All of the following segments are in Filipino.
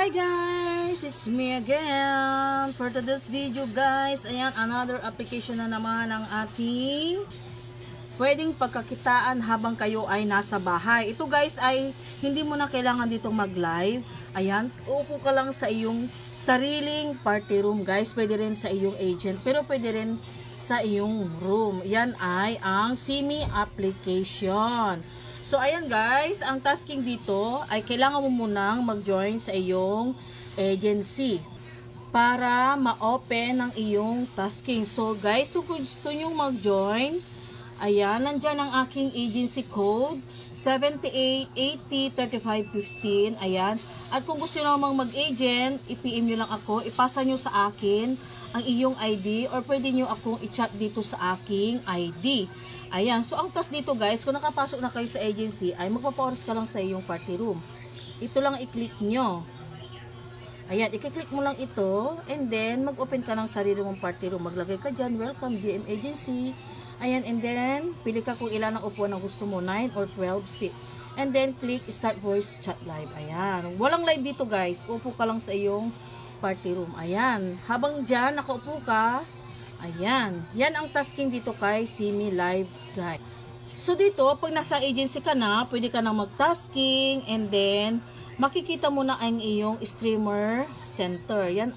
Hi guys! It's me again for today's video guys. Ayan, another application na naman ng ating pwedeng pagkakitaan habang kayo ay nasa bahay. Ito guys ay hindi mo na kailangan ditong mag-live. Ayan, upo ka lang sa iyong sariling party room guys. Pwede rin sa iyong agent pero pwede rin sa iyong room. Yan ay ang Simi application. So, ayan guys, ang tasking dito ay kailangan mo munang mag-join sa iyong agency para ma-open ang iyong tasking. So, guys, kung gusto nyo mag-join, ayan, nandyan ang aking agency code, 78803515, ayan. At kung gusto nyo namang mag-agent, i-PM nyo lang ako, ipasa nyo sa akin ang iyong ID or pwede nyo akong i-chat dito sa aking ID. Ayan, so ang task dito guys, kung nakapasok na kayo sa agency, ay magpapa-oras ka lang sa iyong party room. Ito lang i-click nyo. Ayan, i-click mo lang ito, and then mag-open ka ng sarili mong party room. Maglagay ka dyan, welcome GM Agency. Ayan, and then, pili ka kung ilan ang upuan na gusto mo, 9 or 12 seat. And then, click Start Voice Chat Live. Ayan, walang live dito guys, upo ka lang sa iyong party room. Ayan, habang dyan, nakaupo ka, ayan, yan ang tasking dito kay Simi Live guys. So dito, pag nasa agency ka na, pwede ka na mag-tasking and then makikita mo na ang iyong streamer center. Yan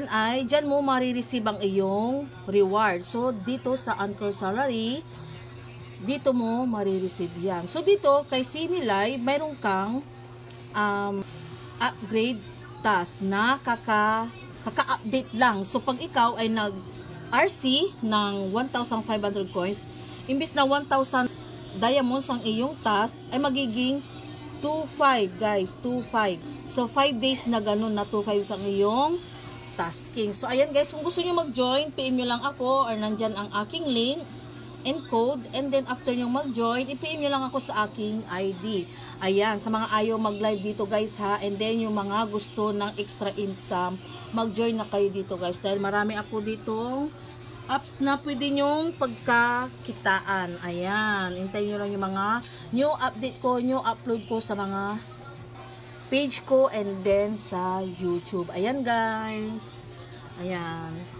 ay, dyan mo marireceive ang iyong reward. So dito sa Anchor Salary, dito mo marireceive yan. So dito, kay Simi Live, mayroon kang upgrade task na kaka-update lang. So, pag ikaw ay nag-RC ng 1,500 coins, imbis na 1,000 diamonds ang iyong task, ay magiging 2,500 guys, 2,500. So, 5 days na ganun na 2,500 ang iyong tasking. So, ayan guys, kung gusto nyo mag-join, PM nyo lang ako or nandyan ang aking link and code, and then after nyo mag-join, i-PM nyo lang ako sa aking ID. Ayan, sa mga ayaw mag-live dito guys ha, and then yung mga gusto ng extra income, mag-join na kayo dito guys, dahil marami ako ditong apps na pwede nyong pagkakitaan. Ayan, hintayin nyo lang yung mga new update ko, new upload ko sa mga page ko and then sa YouTube. Ayan guys, ayan.